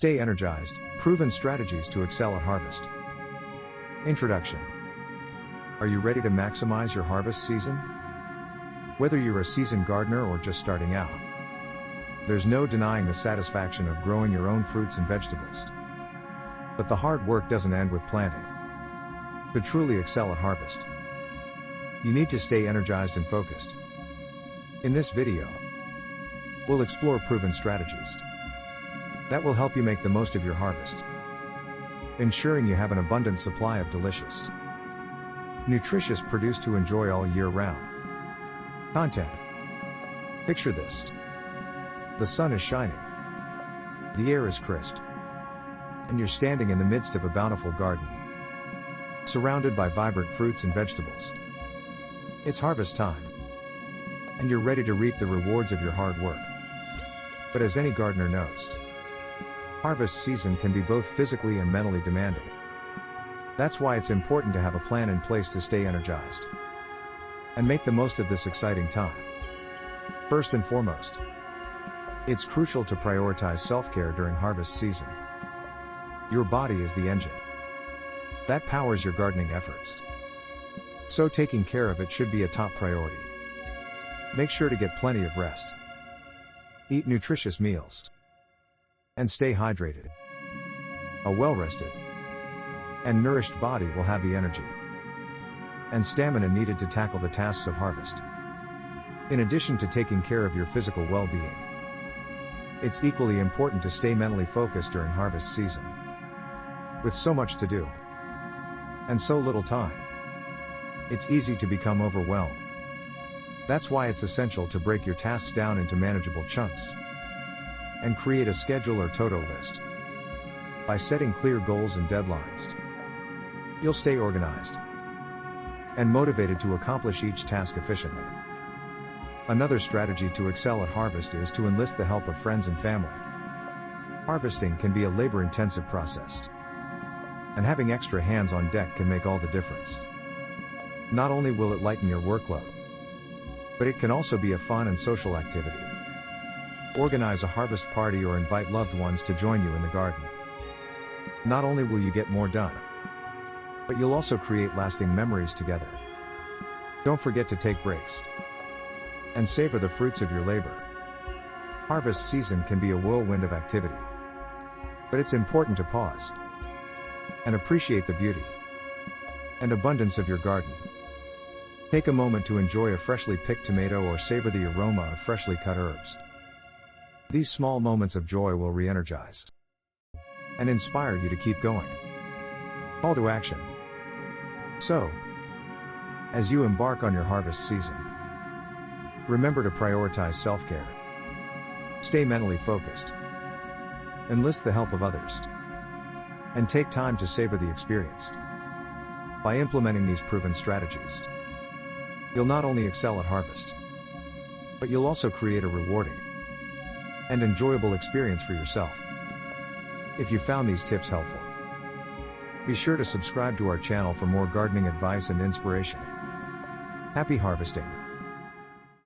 Stay energized, proven strategies to excel at harvest. Introduction. Are you ready to maximize your harvest season? Whether you're a seasoned gardener or just starting out, there's no denying the satisfaction of growing your own fruits and vegetables. But the hard work doesn't end with planting. To truly excel at harvest, you need to stay energized and focused. In this video, we'll explore proven strategies that will help you make the most of your harvest, ensuring you have an abundant supply of delicious, nutritious produce to enjoy all year round. Content. Picture this. The sun is shining, the air is crisp, and you're standing in the midst of a bountiful garden, surrounded by vibrant fruits and vegetables. It's harvest time, and you're ready to reap the rewards of your hard work. But as any gardener knows, harvest season can be both physically and mentally demanding. That's why it's important to have a plan in place to stay energized and make the most of this exciting time. First and foremost, it's crucial to prioritize self-care during harvest season. Your body is the engine that powers your gardening efforts, so taking care of it should be a top priority. Make sure to get plenty of rest, eat nutritious meals, and stay hydrated. A well-rested and nourished body will have the energy and stamina needed to tackle the tasks of harvest. In addition to taking care of your physical well-being, it's equally important to stay mentally focused during harvest season. With so much to do and so little time, it's easy to become overwhelmed. That's why it's essential to break your tasks down into manageable chunks and create a schedule or to-do list. By setting clear goals and deadlines, you'll stay organized and motivated to accomplish each task efficiently. Another strategy to excel at harvest is to enlist the help of friends and family. Harvesting can be a labor-intensive process, and having extra hands on deck can make all the difference. Not only will it lighten your workload, but it can also be a fun and social activity. Organize a harvest party or invite loved ones to join you in the garden. Not only will you get more done, but you'll also create lasting memories together. Don't forget to take breaks and savor the fruits of your labor. Harvest season can be a whirlwind of activity, but it's important to pause and appreciate the beauty and abundance of your garden. Take a moment to enjoy a freshly picked tomato or savor the aroma of freshly cut herbs. These small moments of joy will re-energize and inspire you to keep going. Call to action. So, as you embark on your harvest season, remember to prioritize self-care. Stay mentally focused, enlist the help of others, and take time to savor the experience. By implementing these proven strategies, you'll not only excel at harvest, but you'll also create a rewarding and enjoyable experience for yourself. If you found these tips helpful, be sure to subscribe to our channel for more gardening advice and inspiration. Happy harvesting!